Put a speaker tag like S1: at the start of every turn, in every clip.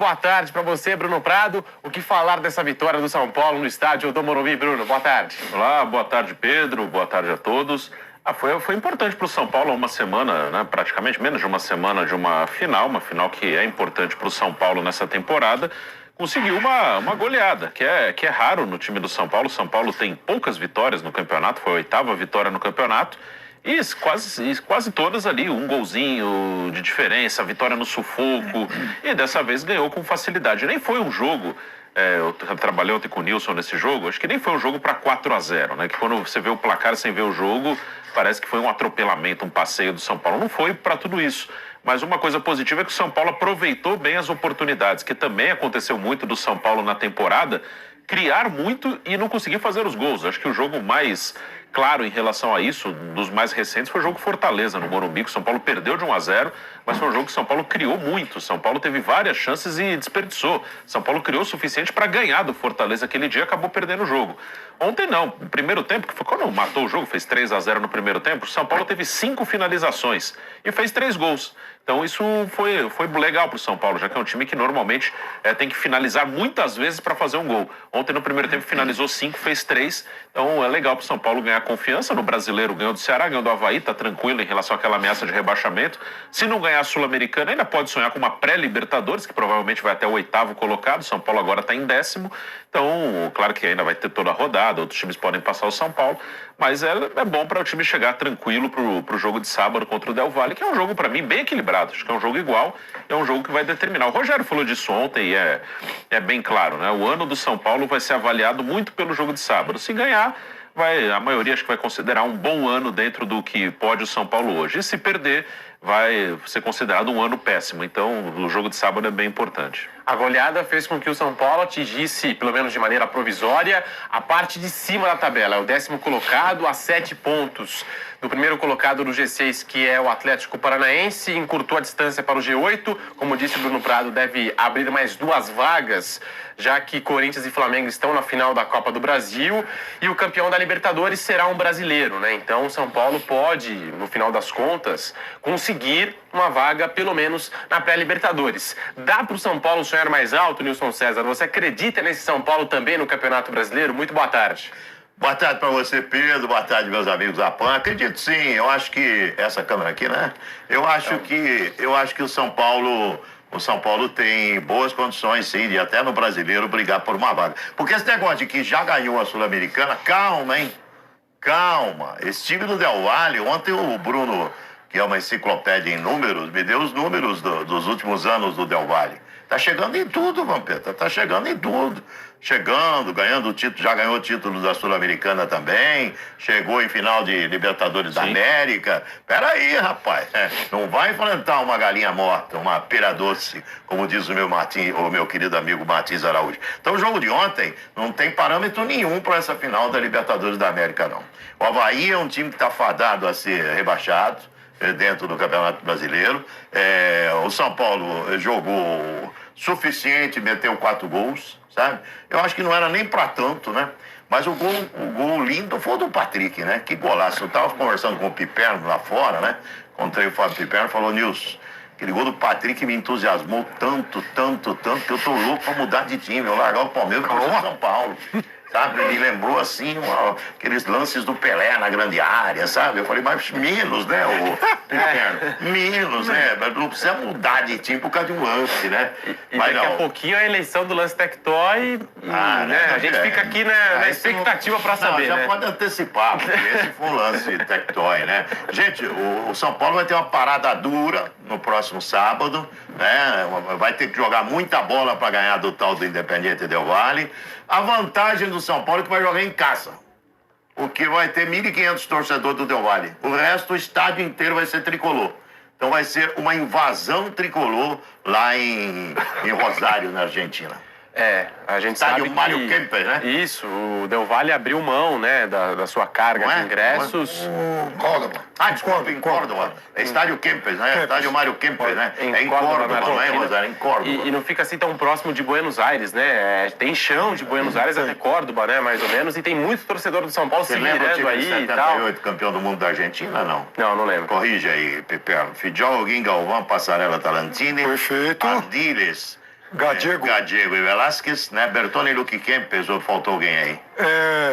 S1: Boa tarde para você, Bruno Prado. O que falar dessa vitória do São Paulo no estádio do Morumbi, Bruno? Boa tarde.
S2: Olá, boa tarde, Pedro. Boa tarde a todos. Foi importante para o São Paulo uma semana, né, praticamente menos de uma semana de uma final que é importante para o São Paulo nessa temporada. Conseguiu uma goleada, que é raro no time do São Paulo. O São Paulo tem poucas vitórias no campeonato, foi a 8ª vitória no campeonato. E quase todas ali, um golzinho de diferença, vitória no sufoco. E dessa vez ganhou com facilidade. Nem foi um jogo, eu trabalhei ontem com o Nilson nesse jogo, acho que nem foi um jogo para 4-0, né? Que quando você vê o placar sem ver o jogo, parece que foi um atropelamento, um passeio do São Paulo. Não foi para tudo isso. Mas uma coisa positiva é que o São Paulo aproveitou bem as oportunidades, que também aconteceu muito do São Paulo na temporada, criar muito e não conseguir fazer os gols. Acho que o jogo mais claro em relação a isso, dos mais recentes, foi o jogo Fortaleza, no Morumbi, que o São Paulo perdeu de 1-0, mas foi um jogo que o São Paulo criou muito. O São Paulo teve várias chances e desperdiçou. São Paulo criou o suficiente para ganhar do Fortaleza aquele dia, acabou perdendo o jogo. Ontem não, no primeiro tempo, que foi quando matou o jogo, fez 3-0 no primeiro tempo, o São Paulo teve 5 finalizações e fez 3 gols. Então isso foi legal para o São Paulo, já que é um time que normalmente tem que finalizar muitas vezes para fazer um gol. Ontem no primeiro tempo finalizou 5, fez 3, então é legal para o São Paulo ganhar confiança. No Brasileiro ganhou do Ceará, ganhou do Avaí, tá tranquilo em relação àquela ameaça de rebaixamento. Se não ganhar a Sul-Americana, ainda pode sonhar com uma pré-Libertadores, que provavelmente vai até o 8º colocado. O São Paulo agora está em 10º, então claro que ainda vai ter toda a rodada, outros times podem passar o São Paulo, mas é bom para o time chegar tranquilo pro jogo de sábado contra o Del Valle, que é um jogo para mim bem equilibrado. Acho que é um jogo igual, é um jogo que vai determinar. O Rogério falou disso ontem e é bem claro, né? O ano do São Paulo vai ser avaliado muito pelo jogo de sábado. Se ganhar, a maioria acho que vai considerar um bom ano dentro do que pode o São Paulo hoje. E se perder, vai ser considerado um ano péssimo. Então, o jogo de sábado é bem importante.
S1: A goleada fez com que o São Paulo atingisse, pelo menos de maneira provisória, a parte de cima da tabela. É o 10º colocado, a 7 pontos do primeiro colocado do G6, que é o Atlético Paranaense. Encurtou a distância para o G8. Como disse o Bruno Prado, deve abrir mais 2 vagas, já que Corinthians e Flamengo estão na final da Copa do Brasil. E o campeão da Libertadores será um brasileiro, né? Então o São Paulo pode, no final das contas, conseguir uma vaga, pelo menos, na pré-Libertadores. Dá para o São Paulo sonhar mais alto, Nilson César? Você acredita nesse São Paulo também no Campeonato Brasileiro? Muito boa tarde.
S3: Boa tarde para você, Pedro. Boa tarde, meus amigos da PAN. Acredito sim. Eu acho que essa câmera aqui, né? Eu acho que o São Paulo tem boas condições, sim, de até no Brasileiro brigar por uma vaga. Porque esse negócio de que já ganhou a Sul-Americana, calma, hein? Calma. Esse time do Del Valle, ontem o Bruno, que é uma enciclopédia em números, me deu os números dos últimos anos do Del Valle. Tá chegando em tudo, Vampeta, tá chegando em tudo. Chegando, ganhando o título, já ganhou o título da Sul-Americana também, chegou em final de Libertadores da América. Peraí, rapaz, não vai enfrentar uma galinha morta, uma pera doce, como diz o meu querido amigo Martins Araújo. Então o jogo de ontem não tem parâmetro nenhum para essa final da Libertadores da América, não. O Avaí é um time que está fadado a ser rebaixado dentro do Campeonato Brasileiro. O São Paulo jogou suficiente, meteu 4 gols, sabe? Eu acho que não era nem pra tanto, né? Mas o gol lindo foi o do Patrick, né? Que golaço. Eu tava conversando com o Piperno lá fora, né? Encontrei o Fábio Piperno e falou: Nilson, aquele gol do Patrick me entusiasmou tanto, que eu tô louco pra mudar de time. Eu largar o Palmeiras para o São Paulo. Sabe, me lembrou assim, aqueles lances do Pelé na grande área, sabe? Eu falei, mas menos, né, menos, né? Não precisa mudar de time por causa de um lance, né?
S1: E mas daqui a pouquinho a eleição do lance Tectoy, né? A gente fica aqui na expectativa para saber,
S3: já
S1: né?
S3: pode antecipar, porque esse foi um lance Tectoy, né? Gente, o São Paulo vai ter uma parada dura no próximo sábado, né? Vai ter que jogar muita bola para ganhar do tal do Independiente Del Valle. A vantagem do São Paulo é que vai jogar em casa, porque vai ter 1.500 torcedores do Del Valle. O resto, o estádio inteiro vai ser tricolor. Então vai ser uma invasão tricolor lá em Rosário, na Argentina.
S1: A gente
S3: Estádio
S1: sabe
S3: Mário
S1: que...
S3: Kempes, né?
S1: Isso, o Del Valle abriu mão, né, da sua carga de ingressos.
S3: Córdoba. Desculpa, em Córdoba. É Estádio Kempes, né? Estádio Mário Kempes, né? É em Córdoba, não é em Rosário, é em Córdoba.
S1: E não fica assim tão próximo de Buenos Aires, né? Tem chão de Buenos Aires até Córdoba, né, mais ou menos, e tem muitos torcedores do São Paulo se virando aí e tal.
S3: 78, campeão do mundo da Argentina, não?
S1: Não lembro.
S3: Corrige aí, Pepe. Fidjol, Guin, Galvão, Passarella, Tarantini.
S4: Perfeito.
S3: Ardiles, Gadiego e Velasquez, né? Bertone e Luque Kempes, ou faltou alguém aí?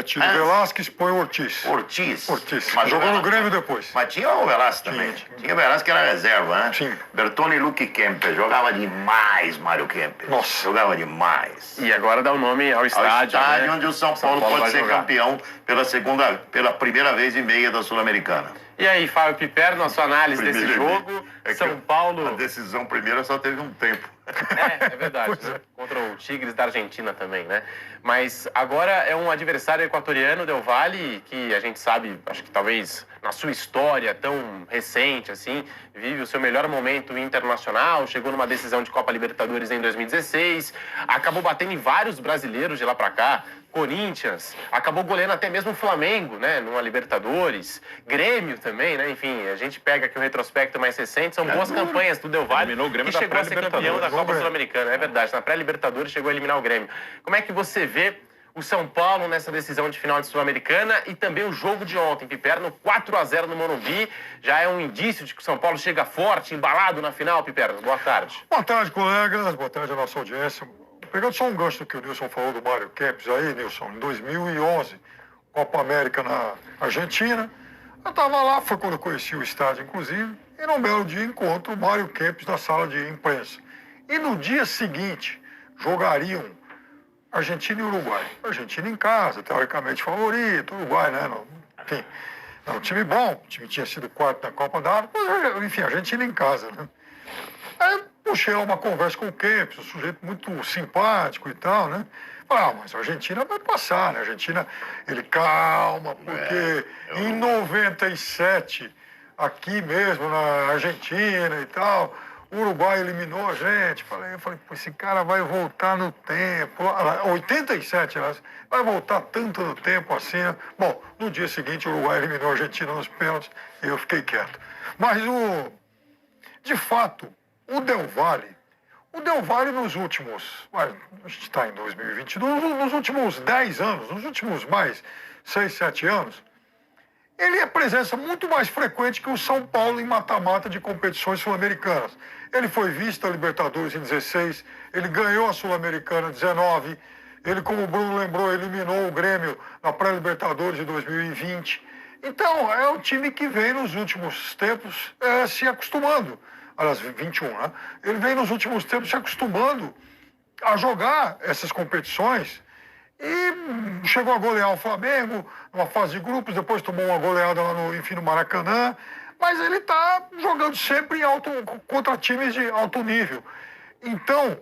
S4: Tiro Velasquez, põe o Ortiz.
S3: Ortiz.
S4: Mas jogou no Grêmio depois.
S3: Mas tinha o Velasquez também. Tinha o Velasquez que era reserva, né?
S4: Sim.
S3: Bertone e Luque Kempes. Jogava demais, Mário Kempes.
S4: Nossa.
S3: Jogava demais.
S1: E agora dá o nome ao estádio,
S3: Estádio
S1: né?
S3: onde o São Paulo pode
S1: vai
S3: ser
S1: jogar.
S3: campeão pela primeira vez e meia da Sul-Americana.
S1: E aí, Fábio Piperno, a sua análise desse
S3: Primeiro
S1: jogo?
S3: é que
S1: São Paulo...
S3: A decisão primeira só teve um tempo.
S1: É verdade, né? Contra o Tigres da Argentina também, né? Mas agora é um adversário equatoriano, Del Valle, que a gente sabe, acho que talvez na sua história tão recente, assim, vive o seu melhor momento internacional, chegou numa decisão de Copa Libertadores em 2016, acabou batendo em vários brasileiros de lá pra cá, Corinthians, acabou goleando até mesmo o Flamengo, né, numa Libertadores, Grêmio também, né, enfim, a gente pega aqui o retrospecto mais recente, são boas campanhas do Del Valle,
S2: Eliminou o Grêmio
S1: que
S2: da
S1: chegou a ser campeão da
S2: pré-Libertadores.
S1: Copa Sul-Americana, é verdade, na pré-Libertadores chegou a eliminar o Grêmio. Como é que você vê o São Paulo nessa decisão de final de Sul-Americana e também o jogo de ontem, Piperno, 4-0 no Morumbi, já é um indício de que o São Paulo chega forte, embalado na final, Piperno? Boa tarde.
S4: Boa tarde, colegas. Boa tarde à nossa audiência. Pegando só um gancho do que o Nilson falou do Mário Kempes aí, Nilson, em 2011, Copa América na Argentina. Eu estava lá, foi quando eu conheci o estádio, inclusive, e num belo dia encontro o Mário Kempes na sala de imprensa. E no dia seguinte, jogariam Argentina e Uruguai. Argentina em casa, teoricamente favorito, Uruguai, né? Enfim, é um time bom, o time tinha sido quarto na Copa da África, mas, enfim, Argentina em casa, né? Aí puxei lá uma conversa com o Kempes, um sujeito muito simpático e tal, né? Falei, mas a Argentina vai passar, né? A Argentina, ele calma, porque em 97, aqui mesmo na Argentina e tal, o Uruguai eliminou a gente. Eu falei, pô, esse cara vai voltar no tempo. 87, aliás, vai voltar tanto no tempo assim, né? Bom, no dia seguinte o Uruguai eliminou a Argentina nos pênaltis e eu fiquei quieto. Mas de fato, o Del Valle nos últimos, a gente está em 2022, nos últimos 10 anos, nos últimos mais 6, 7 anos, ele é presença muito mais frequente que o São Paulo em mata-mata de competições sul-americanas. Ele foi visto a Libertadores em 16, ele ganhou a Sul-Americana em 19, ele, como o Bruno lembrou, eliminou o Grêmio na pré-Libertadores de 2020. Então, é um time que vem nos últimos tempos se acostumando. Aliás, 21, né? Ele vem nos últimos tempos se acostumando a jogar essas competições e chegou a golear o Flamengo numa fase de grupos, depois tomou uma goleada lá no Maracanã, mas ele está jogando sempre contra times de alto nível. Então,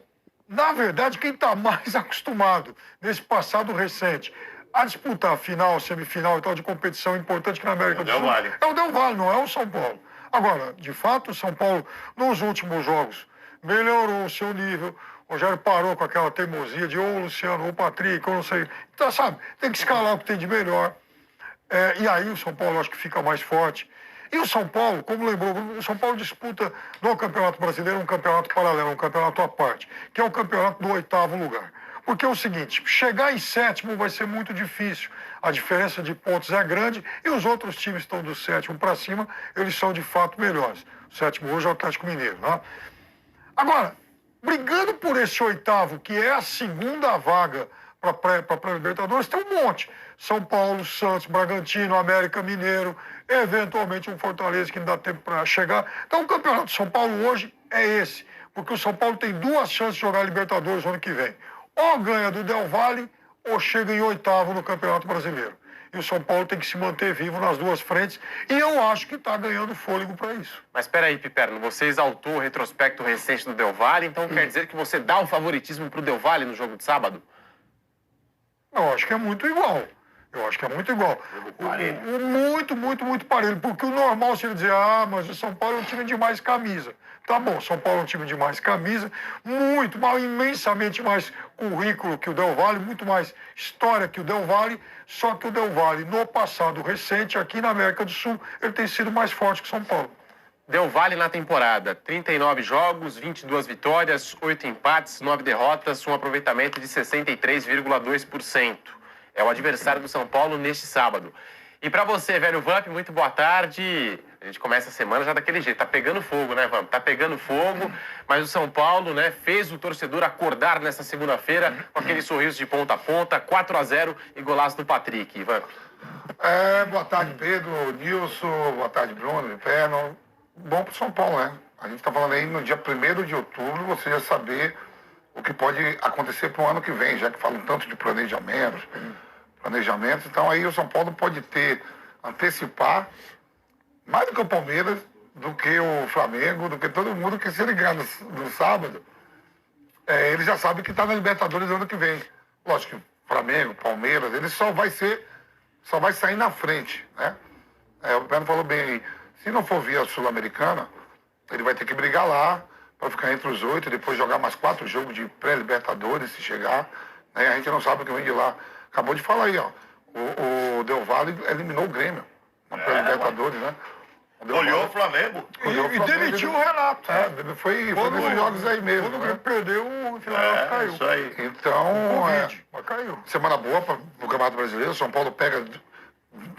S4: na verdade, quem está mais acostumado nesse passado recente a disputar final, semifinal e tal de competição importante que na América do Sul é o Del Valle, não é o São Paulo. Agora, de fato, o São Paulo, nos últimos jogos, melhorou o seu nível. O Rogério parou com aquela teimosia de ou o Luciano ou o Patrick, ou não sei. Então, sabe, tem que escalar o que tem de melhor. E aí o São Paulo acho que fica mais forte. E o São Paulo, como lembrou, o São Paulo disputa no Campeonato Brasileiro um campeonato paralelo, um campeonato à parte, que é o campeonato do 8º lugar. Porque é o seguinte, chegar em 7º vai ser muito difícil. A diferença de pontos é grande e os outros times estão do 7º para cima, eles são de fato melhores. O 7º hoje é o Atlético Mineiro, né? Agora, brigando por esse 8º, que é a segunda vaga para a pré-Libertadores, tem um monte. São Paulo, Santos, Bragantino, América Mineiro, eventualmente um Fortaleza que não dá tempo para chegar. Então o campeonato de São Paulo hoje é esse, porque o São Paulo tem 2 chances de jogar Libertadores no ano que vem. Ou ganha do Del Valle, ou chega em 8º no Campeonato Brasileiro. E o São Paulo tem que se manter vivo nas 2 frentes, e eu acho que está ganhando fôlego para isso.
S1: Mas espera aí, Piperno, você exaltou o retrospecto recente do Del Valle, então quer dizer que você dá o favoritismo para o Del Valle no jogo de sábado?
S4: Eu acho que é muito igual. Muito parelho. Porque o normal seria dizer, mas o São Paulo é um time de mais camisa. Tá bom, São Paulo é um time de mais camisa, imensamente mais currículo que o Del Valle, muito mais história que o Del Valle, só que o Del Valle, no passado recente, aqui na América do Sul, ele tem sido mais forte que o São Paulo.
S1: Del Valle na temporada, 39 jogos, 22 vitórias, 8 empates, 9 derrotas, um aproveitamento de 63,2%. É o adversário do São Paulo neste sábado. E para você, velho Vamp, muito boa tarde. A gente começa a semana já daquele jeito, tá pegando fogo, né, Vamp? Tá pegando fogo, mas o São Paulo, né, fez o torcedor acordar nessa segunda-feira com aquele sorriso de ponta a ponta, 4-0 e golaço do Patrick, Vamp.
S5: Boa tarde, Pedro, Nilson, boa tarde, Bruno, Inferno. Bom pro São Paulo, né? A gente tá falando aí no dia 1º de outubro, você já saber o que pode acontecer pro ano que vem, já que falam tanto de planejamentos. Então aí o São Paulo pode antecipar mais do que o Palmeiras, do que o Flamengo, do que todo mundo, que se ele ganhar no sábado, ele já sabe que está na Libertadores ano que vem. Lógico que Flamengo, Palmeiras, ele só vai sair na frente, né? O Pedro falou bem aí, se não for via Sul-Americana, ele vai ter que brigar lá para ficar entre os 8 e depois jogar mais 4 jogos de pré-Libertadores, se chegar, né? A gente não sabe o que vem de lá. Acabou de falar aí, ó, o Del Valle eliminou o Grêmio na pré-Libertadores, né?
S3: Olhou o Flamengo.
S4: E demitiu o Renato.
S5: Foi nesses jogos aí mesmo.
S4: Quando
S5: né?
S4: ele perdeu, o Renato caiu.
S3: Isso aí.
S5: Então,
S4: Mas caiu.
S5: semana boa para o Campeonato Brasileiro. São Paulo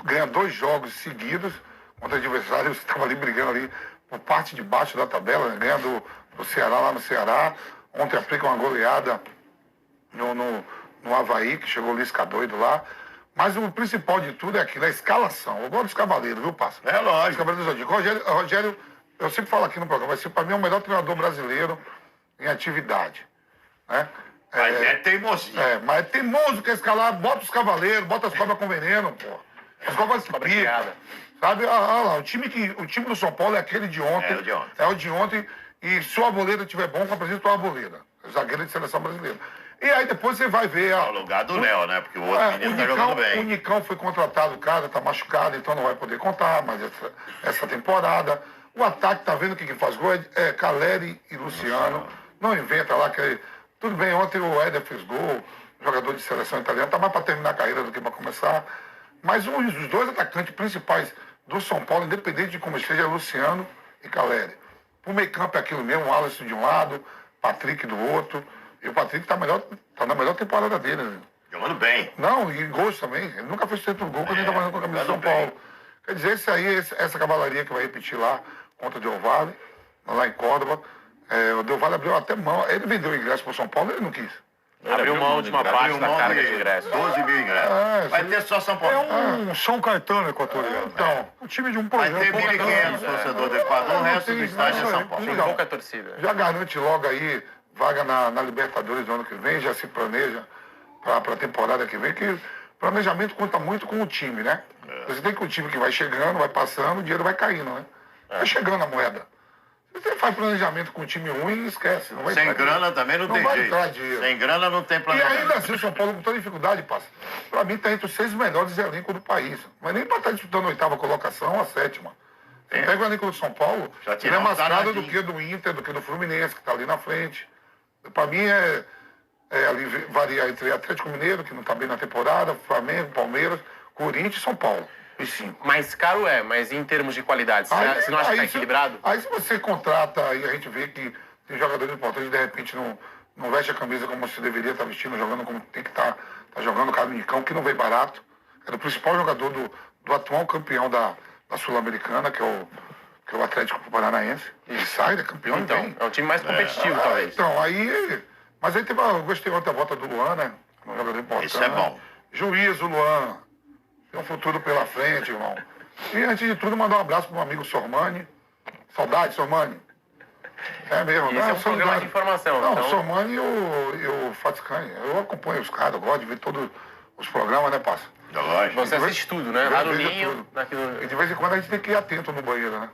S5: ganha 2 jogos seguidos contra adversários que estavam ali brigando ali por parte de baixo da tabela, né? Ganhando do Ceará lá no Ceará. Ontem aplica uma goleada no Avaí, que chegou o Lisca doido lá. Mas o principal de tudo é aquilo, a escalação. Eu gosto dos Cavaleiros, viu, Passa?
S3: É lógico.
S5: Os Cavaleiros do Zodíaco. Rogério, eu sempre falo aqui no programa, vai ser para mim o melhor treinador brasileiro em atividade. Né?
S3: Mas é teimosia.
S5: Mas é teimoso que escalar, bota os Cavaleiros, bota as cobras com veneno, pô. As cobras que
S1: Cobra
S5: pica.
S1: criada.
S5: Sabe? Olha lá, o time do São Paulo é aquele de ontem.
S3: É o de ontem.
S5: É o de ontem. E se o Arboleda estiver bom, apresenta o Arboleda. Zagueiro de seleção brasileira. E aí depois você vai ver...
S3: No lugar do Léo, né? Porque o outro menino tá jogando
S5: O
S3: bem.
S5: Nicão foi contratado, o cara tá machucado, então não vai poder contar mais essa temporada. O ataque, tá vendo o que faz gol? É Caleri e Luciano. Não inventa lá que... Tudo bem, ontem o Éder fez gol, jogador de seleção italiana, tá mais para terminar a carreira do que para começar. Mas os 2 atacantes principais do São Paulo, independente de como esteja, é Luciano e Caleri. O meio campo é aquilo mesmo, o Alisson de um lado, Patrick do outro. E o Patrick tá na melhor temporada dele. Né?
S3: Jogando bem.
S5: Não, e gols também. Ele nunca fez tanto gol quando ele estava com a camisa do São
S3: jogando bem.
S5: Paulo. Quer dizer, essa cavalaria que vai repetir lá contra o Del Valle, lá em Córdoba. O Del Valle abriu até mão. Ele vendeu o ingresso para o São Paulo, ele não quis.
S1: Abriu mão de uma parte da carga de ingresso.
S3: 12 mil ingressos. Vai ter só São Paulo.
S4: É um São Caetano equatoriano.
S5: Então,
S4: Um time de um
S3: Vai
S4: projeto.
S3: ter 1.500 torcedores do Equador, o resto do estádio é São Paulo.
S1: Tem
S5: Então,
S1: pouca torcida.
S5: já garante logo aí vaga na Libertadores do ano que vem, já se planeja para a temporada que vem, que planejamento conta muito com o time, né? Você tem que o time que vai chegando, vai passando, o dinheiro vai caindo, né? Vai chegando a moeda. Se você faz planejamento com um time ruim, esquece. Não vai
S3: Sem
S5: entrar
S3: grana também não tem
S5: vai
S3: jeito.
S5: entrar dinheiro.
S3: Sem grana não tem
S5: E
S3: planejamento.
S5: ainda assim, o São Paulo com toda dificuldade, passa. Para mim, está entre os 6 melhores elencos do país. Mas nem para estar disputando a 8ª colocação, a 7ª. Você pega o elenco do São Paulo,
S3: Já
S5: ele
S3: tirar
S5: é
S3: um
S5: mais caro do
S3: danadinho.
S5: que do Inter, do que do Fluminense, que está ali na frente. Para mim, ali varia entre Atlético Mineiro, que não está bem na temporada, Flamengo, Palmeiras, Corinthians e São Paulo. Os 5.
S1: Mais caro mas em termos de qualidade, você não acha que tá equilibrado?
S5: Aí se você contrata e a gente vê que tem jogadores importantes, de repente não veste a camisa como se deveria estar vestindo, jogando como tem que estar jogando, o cara do Nicão, que não veio barato. Era o principal jogador do atual campeão da Sul-Americana, que é o Atlético Paranaense. Ele sai, ele é campeão
S1: Então,
S5: e vem.
S1: é um time mais competitivo, talvez.
S5: Então, aí... Mas aí eu gostei ontem da volta do Luan, né? Um jogador importante.
S3: Isso é bom.
S5: Juiz, o Luan. Tem um futuro pela frente, irmão. E antes de tudo, mandar um abraço pro meu amigo Sormani. Saudade, Sormani. É mesmo,
S1: Isso é um programa de informação.
S5: Não,
S1: então...
S5: o Sormani e o Fatscan. Eu acompanho os caras, eu gosto de ver todos os programas, né, parça?
S3: Lógico.
S1: Você assiste tudo, né? Lá no
S5: Vejo
S1: Ninho,
S5: tudo.
S1: naquilo...
S5: E de vez em quando a gente tem que ir atento no banheiro, né?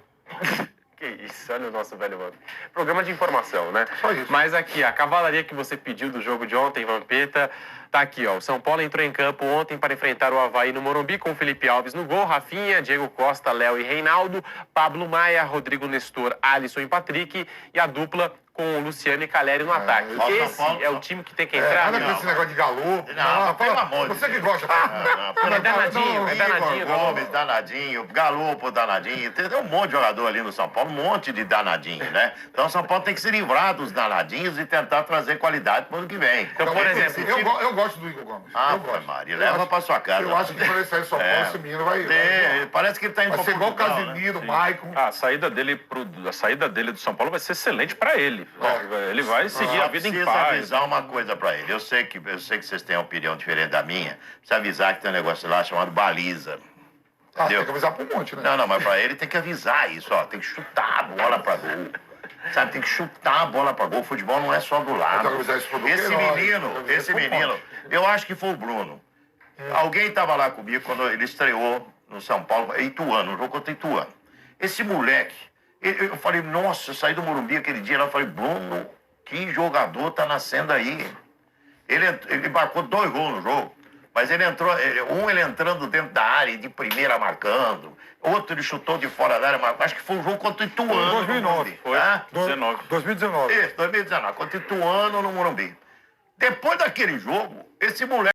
S1: Que isso, olha o nosso velho Vamp. Programa de informação, né?
S5: Só isso.
S1: Mas aqui, a cavalaria que você pediu do jogo de ontem, Vampeta, tá aqui, ó. O São Paulo entrou em campo ontem para enfrentar o Avaí no Morumbi com Felipe Alves no gol, Rafinha, Diego Costa, Léo e Reinaldo, Pablo Maia, Rodrigo Nestor, Alisson e Patrick, e a dupla com o Luciano e Caleri no ataque.
S3: o São
S1: Esse
S3: Paulo-
S1: é o time que tem que entrar.
S5: Nada com
S1: Não.
S5: esse negócio de galo.
S3: Não, pelo amor de
S5: Você que
S3: Deus.
S5: gosta.
S1: É danadinho, é danadinho.
S3: Igor Gomes, danadinho, Galopo, danadinho. Tem um monte de jogador ali no São Paulo, um monte de danadinho, né? Então o São Paulo tem que se livrar dos danadinhos e tentar trazer qualidade pro ano que vem.
S1: Então, por exemplo,
S5: Eu gosto do Igor Gomes.
S3: Ah,
S5: eu gosto.
S3: Maria, leva pra sua casa.
S5: Eu acho que quando ele sair do São Paulo, esse menino vai
S3: Parece que ele tá indo
S5: vai
S3: pra
S5: ser igual o
S3: Portugal, né?
S5: Casimiro, Maicon.
S2: A saída dele do São Paulo vai ser excelente para ele. Ele vai seguir a vida em
S3: Precisa
S2: paz.
S3: avisar uma coisa pra ele. Eu sei que vocês têm uma opinião diferente da minha. Precisa avisar que tem um negócio lá chamado baliza.
S5: Ah,
S3: Entendeu?
S5: tem que avisar pro monte, né?
S3: Não, mas pra ele tem que avisar isso, ó. Tem que chutar a bola pra gol. Sabe, tem que chutar a bola pra gol. O futebol não é só do lado.
S5: Tem que avisar isso pro
S3: Esse
S5: Duqueiroz,
S3: menino,
S5: tem que avisar
S3: esse
S5: pro
S3: menino,
S5: Ponte.
S3: eu acho que foi o Bruno. Alguém tava lá comigo quando ele estreou no São Paulo, Ituano, no jogo contra Ituano. Esse moleque, eu falei, nossa, eu saí do Morumbi aquele dia lá, eu falei, Bruno, que jogador tá nascendo aí. Ele marcou 2 gols no jogo. Mas ele entrou, ele entrando dentro da área, de primeira marcando. Outro ele chutou de fora da área, marcou. Acho que foi um jogo contra o Ituano.
S4: Foi em
S3: no
S4: 2009,
S3: Morumbi.
S2: foi.
S3: Hã?
S4: 2019.
S3: Isso, 2019, contra o Ituano no Morumbi. Depois daquele jogo, esse moleque